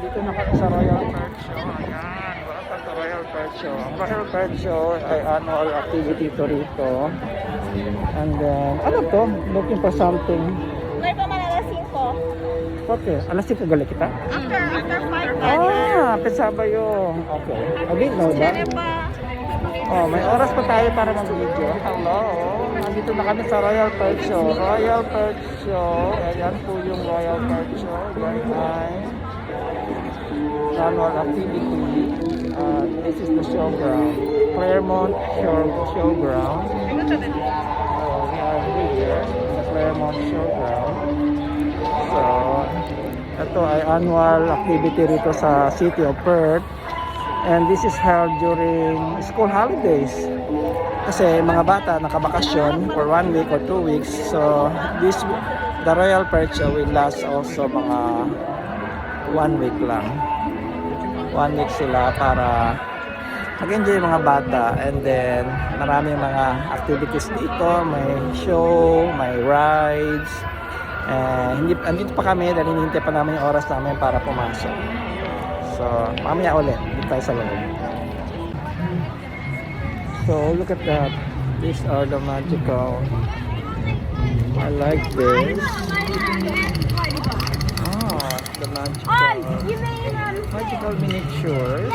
Nandito na kami sa Royal Perth Show. Ayan, welcome to Royal Perth Show. Ang Royal Perth Show ay annual activity to rito. And then, ano to? Looking for something. May pa man alas 5. Okay, alas 5 gali kita? After 5. Ah, pensaba yung... Okay, I didn't know that. Oh, may oras pa tayo para mag-video. Hello. Nandito na kami sa Royal Perth Show. Royal Perth Show. Ayan po yung Royal Perth Show. Very nice. Annual activity. This is the show ground. Claremont Show Ground. So, we are here in the Claremont Show Ground. So, ito ay annual activity rito sa City of Perth. And this is held during school holidays. Kasi mga bata nakabakasyon for 1 week or 2 weeks. So the Royal Perth Show will last also mga 1 week lang. 1 week sila para mag-enjoy yung mga bata. And then maraming mga activities dito. May show, may rides. Andito pa kami dahil hinihintay pa namin yung oras namin para pumasok. So, mamaya ulit. Dito tayo sa loob. So, look at that. These are the magical. I like this. Ah, the magical miniatures.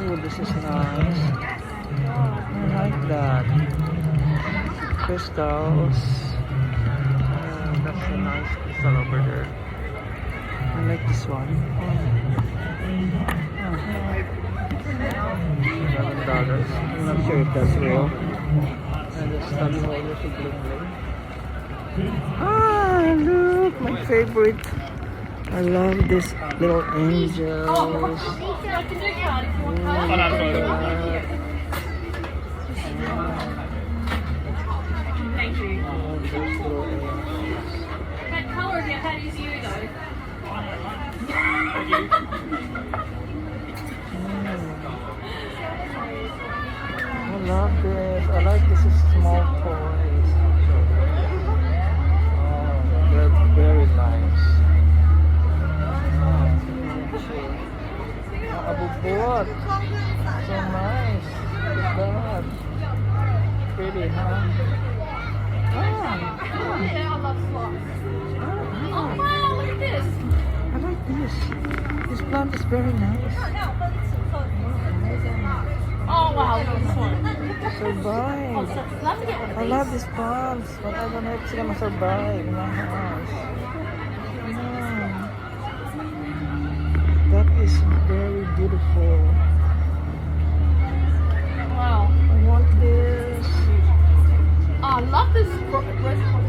Oh, this is nice. I like that. Crystals. That's a nice crystal over there. I like this one. $7. I'm not sure if that's real. And the study holder should bling bling. Ah, look, my favorite. I love this little angels. Oh, Thank you. I love this. I like this small toys. Oh, they're very nice. Abubot. So nice. Look at that. Pretty, huh? Yeah, I love slots. Oh wow, look at this. I like this. This plant is very nice. Oh wow, look at this one. Survive. Oh, so love to get one of I these. love these plants, but I don't know if sila ma-survive in my house. Yeah. That is very beautiful. Wow. I want this. Oh, I love this red one.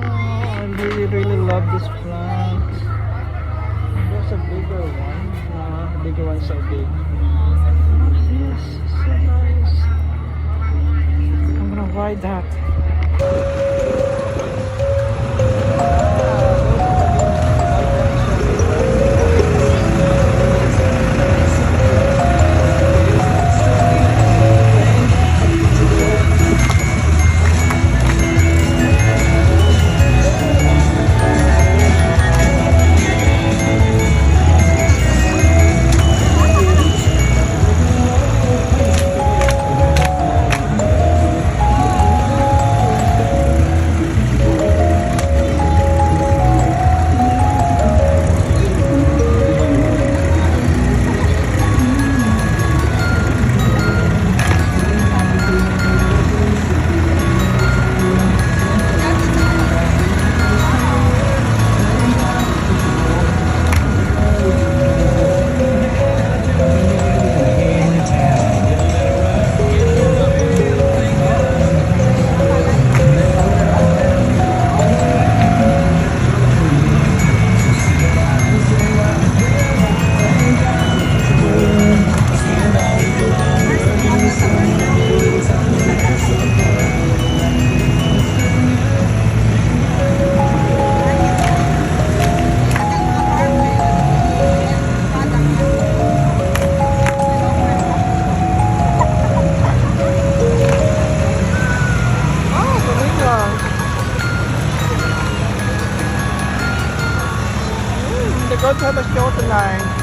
Oh, I really love this plant. There's a bigger one. The bigger one's so big. Look at this. So nice. I'm gonna buy that. going to have a show tonight.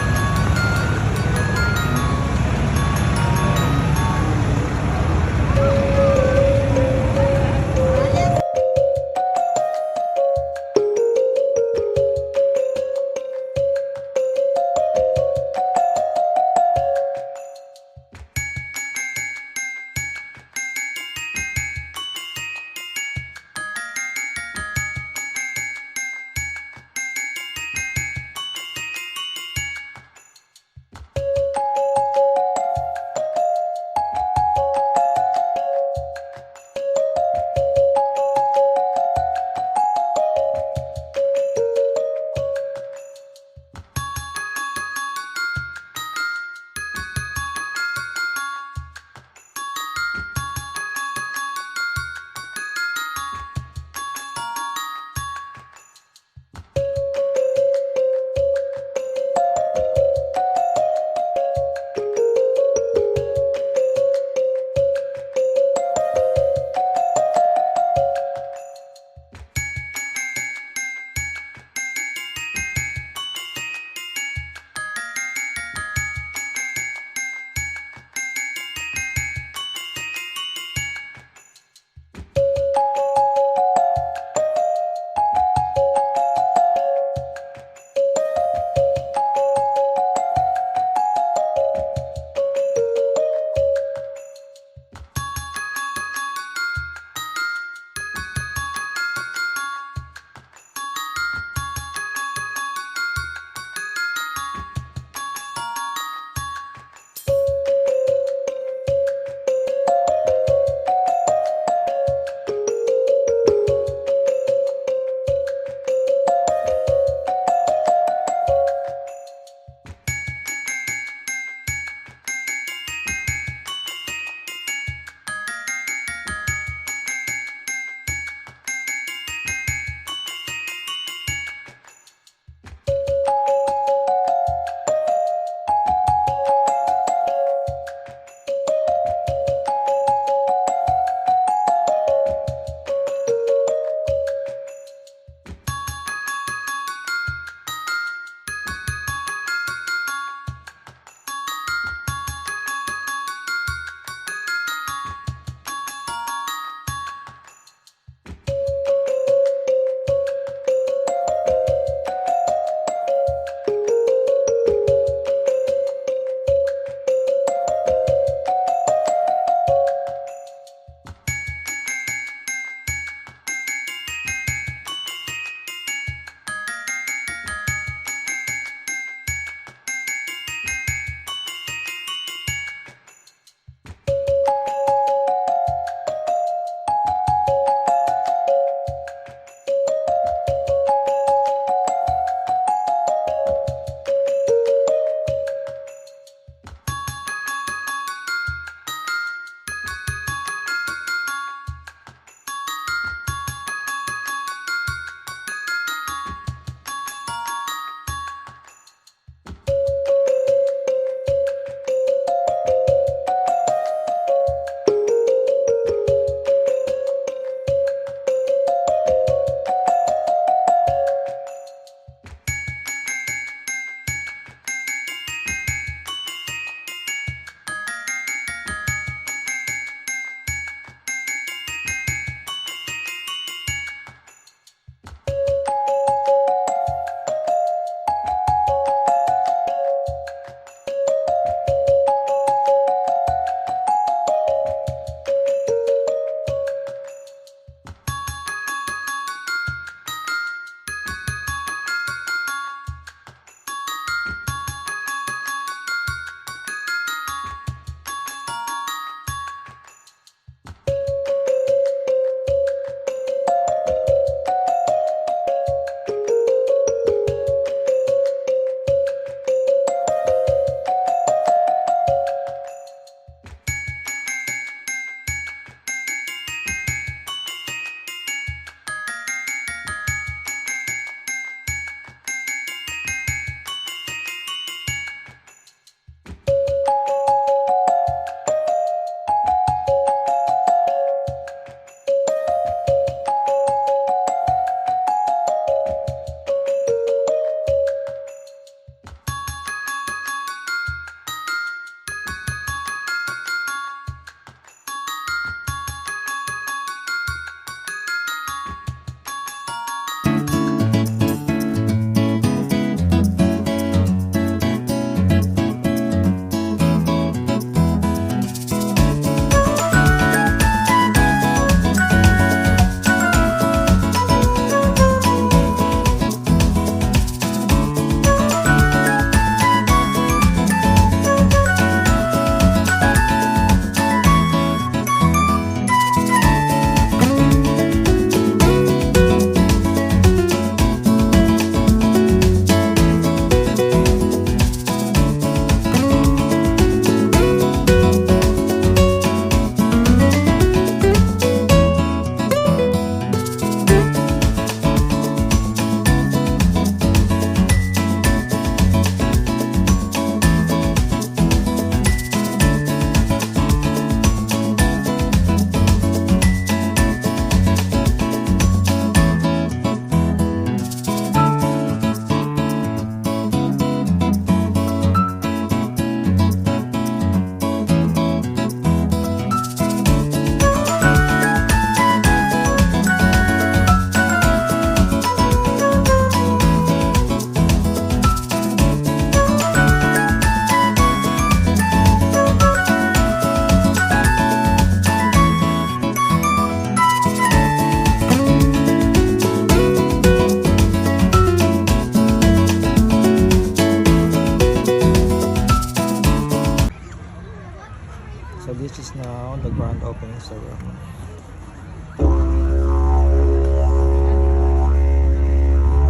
now the grand opening ceremony.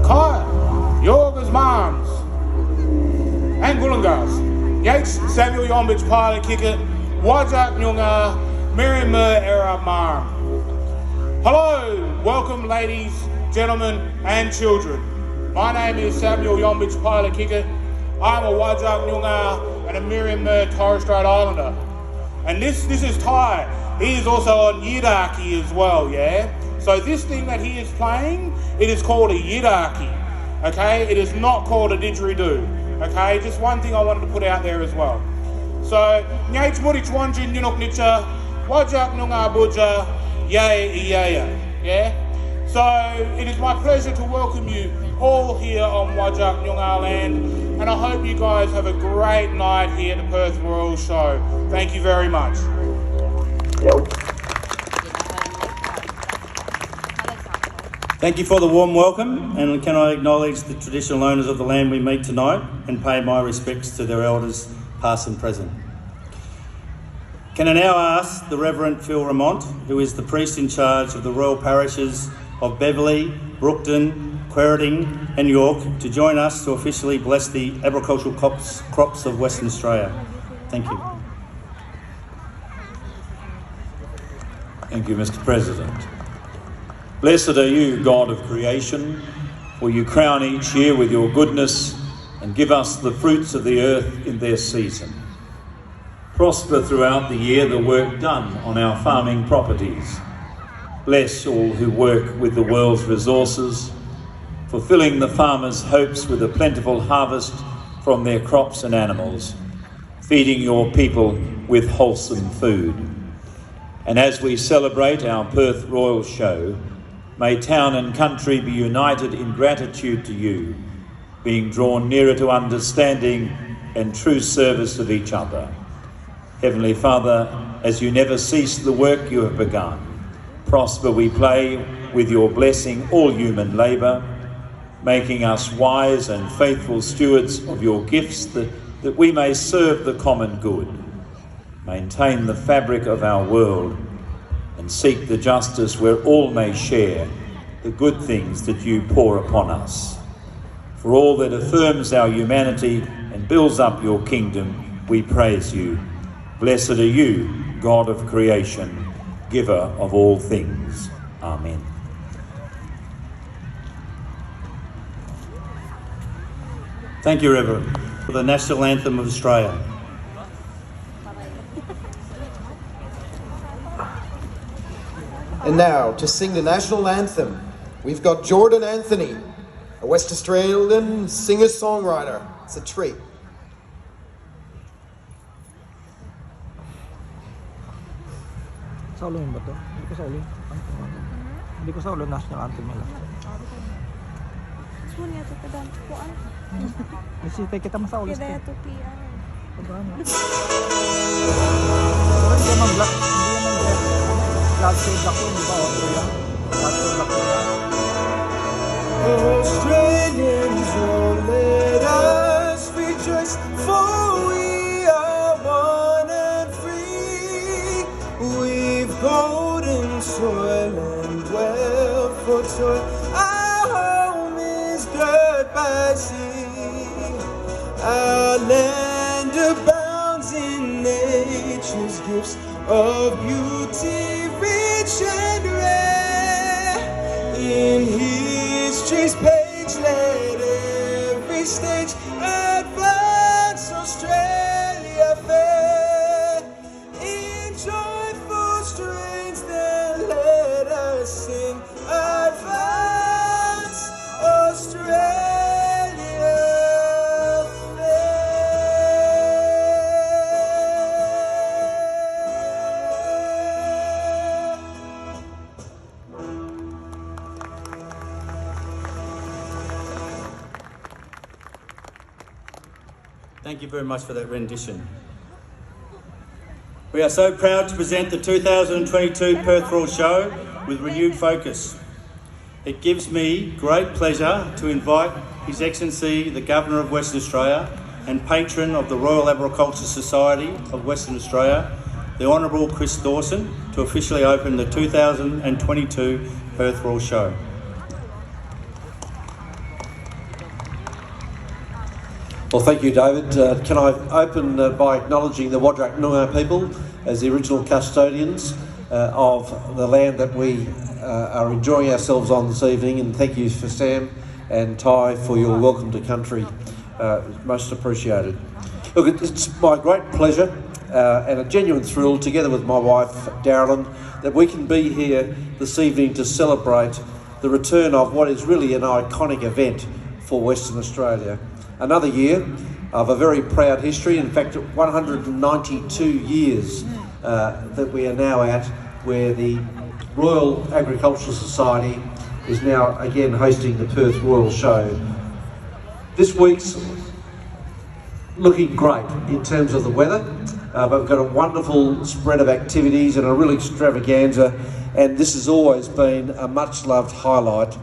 Kaya, Yorgas Moms, and Gulungas, Yates, Samuel Yombich, Pilot Kicker, Wajak Nyunga, Miriam Era Mar. Hello, welcome ladies, gentlemen, and children. My name is Samuel Yombich, Pilot Kicker. I'm a Wajak Nyunga and a Miriam Torres Strait Islander. And this is Ty. He is also on Yidaki as well, yeah? So this thing that he is playing, it is called a Yidaki, okay? It is not called a didgeridoo, okay? Just one thing I wanted to put out there as well. So, Nyach Murich Wanjin Yunuk Nicha, Wajak Nunga Buja, Yay yeah? So, it is my pleasure to welcome you all here on Wajak Nyunga land, and I hope you guys have a great night here at the Perth Royal Show. Thank you very much. Thank you for the warm welcome, and can I acknowledge the traditional owners of the land we meet tonight and pay my respects to their elders, past and present. Can I now ask the Reverend Phil Ramont, who is the priest in charge of the royal parishes of Beverley, Brookton, Quairading and York, to join us to officially bless the agricultural crops of Western Australia. Thank you. Thank you, Mr. President. Blessed are you, God of creation, for you crown each year with your goodness and give us the fruits of the earth in their season. Prosper throughout the year the work done on our farming properties. Bless all who work with the world's resources, fulfilling the farmers' hopes with a plentiful harvest from their crops and animals, feeding your people with wholesome food. And as we celebrate our Perth Royal Show, may town and country be united in gratitude to you, being drawn nearer to understanding and true service of each other. Heavenly Father, as you never cease the work you have begun, prosper, we pray, with your blessing all human labour, making us wise and faithful stewards of your gifts that we may serve the common good, maintain the fabric of our world, and seek the justice where all may share the good things that you pour upon us. For all that affirms our humanity and builds up your kingdom, we praise you. Blessed are you, God of creation, giver of all things. Amen. Thank you, Reverend, for the National Anthem of Australia. And now, to sing the National Anthem, we've got Jordan Anthony, a West Australian singer-songwriter. It's a treat. Sa ulo yun ba to? Hindi ko sa ulo. Hindi ko sa ulo national anthem nila. Sunya to kadang kuan. Bisita kita mas sa ulo. Kaya to PR. Hindi naman black. Hindi naman black. Black shade black yun. Di ba? Black shade black yun. Australians, oh, let us rejoice, for we are one and free. We've golden soil and wealth for joy. Our home is girt by sea. Our land abounds in nature's gifts of beauty, rich and rare. In history's page, let every stage advance Australia fair. In joyful strains, then let us sing, advance Australia Thank you very much for that rendition. We are so proud to present the 2022 Perth Royal Show with renewed focus. It gives me great pleasure to invite His Excellency the Governor of Western Australia and patron of the Royal Agricultural Society of Western Australia, the Honourable Chris Dawson to officially open the 2022 Perth Royal Show. Well, thank you, David. Can I open by acknowledging the Wadjuk Noongar people as the original custodians of the land that we are enjoying ourselves on this evening, and thank you for Sam and Ty for your welcome to country. Most appreciated. Look, it's my great pleasure and a genuine thrill, together with my wife, Darylyn, that we can be here this evening to celebrate the return of what is really an iconic event for Western Australia. Another year of a very proud history, in fact 192 years that we are now at, where the Royal Agricultural Society is now again hosting the Perth Royal Show. This week's looking great in terms of the weather, but we've got a wonderful spread of activities and a real extravaganza, and this has always been a much loved highlight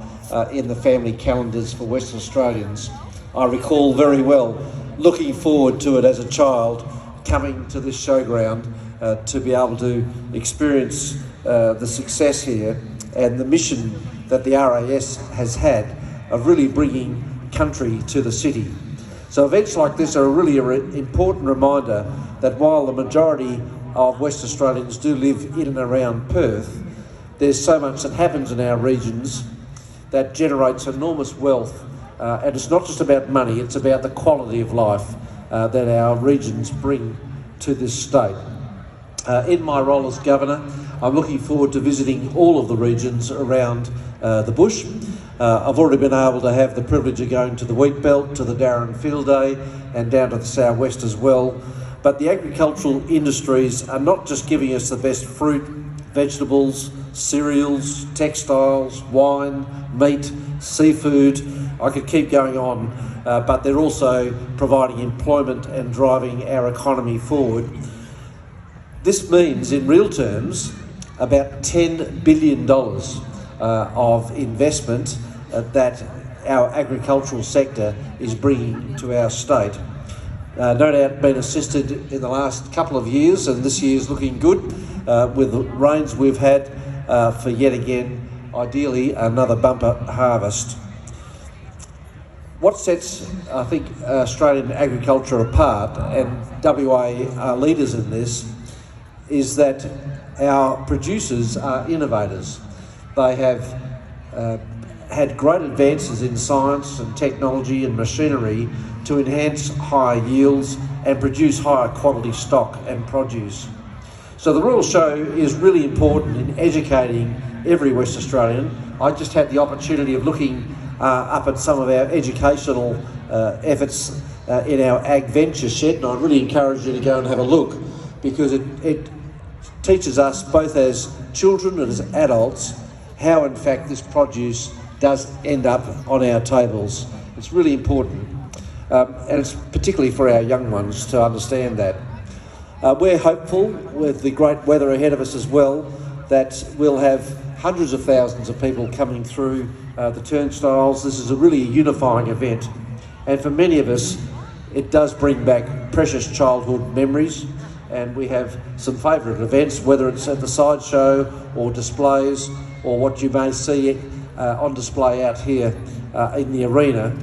in the family calendars for Western Australians. I recall very well looking forward to it as a child, coming to this showground to be able to experience the success here and the mission that the RAS has had of really bringing country to the city. So events like this are really an important reminder that while the majority of West Australians do live in and around Perth, there's so much that happens in our regions that generates enormous wealth. And it's not just about money, it's about the quality of life that our regions bring to this state. In my role as Governor, I'm looking forward to visiting all of the regions around the bush. I've already been able to have the privilege of going to the Wheat Belt, to the Darren Field Day, and down to the southwest as well. But the agricultural industries are not just giving us the best fruit, vegetables, cereals, textiles, wine, meat, seafood. I could keep going on, but they're also providing employment and driving our economy forward. This means, in real terms, about $10 billion of investment that our agricultural sector is bringing to our state. No doubt been assisted in the last couple of years, and this year's looking good with the rains we've had for yet again, ideally, another bumper harvest. What sets, I think, Australian agriculture apart, and WA are leaders in this, is that our producers are innovators. They have had great advances in science and technology and machinery to enhance higher yields and produce higher quality stock and produce. So the Royal Show is really important in educating every West Australian. I just had the opportunity of looking up at some of our educational efforts in our Ag Venture Shed, and I'd really encourage you to go and have a look, because it teaches us, both as children and as adults, how in fact this produce does end up on our tables. It's really important, and it's particularly for our young ones to understand that. We're hopeful, with the great weather ahead of us as well, that we'll have hundreds of thousands of people coming through the turnstiles. This is a really unifying event, and for many of us it does bring back precious childhood memories, and we have some favourite events, whether it's at the sideshow or displays or what you may see on display out here in the arena.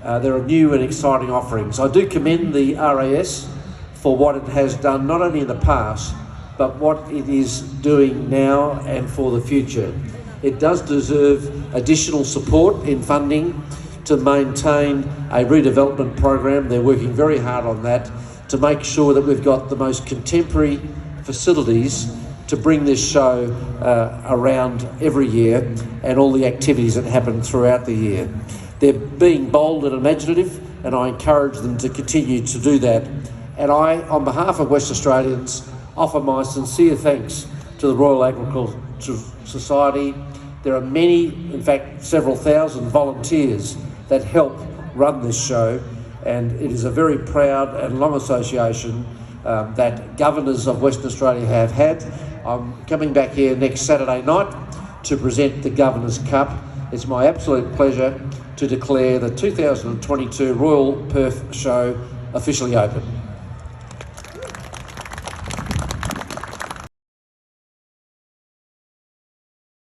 There are new and exciting offerings. I do commend the RAS for what it has done, not only in the past, but what it is doing now and for the future. It does deserve additional support in funding to maintain a redevelopment program. They're working very hard on that to make sure that we've got the most contemporary facilities to bring this show around every year, and all the activities that happen throughout the year. They're being bold and imaginative, and I encourage them to continue to do that. And I, on behalf of West Australians, offer my sincere thanks to the Royal Agricultural Society. There are many, in fact several thousand volunteers that help run this show, and it is a very proud and long association that governors of Western Australia have had. I'm coming back here next Saturday night to present the Governor's Cup. It's my absolute pleasure to declare the 2022 Royal Perth Show officially open.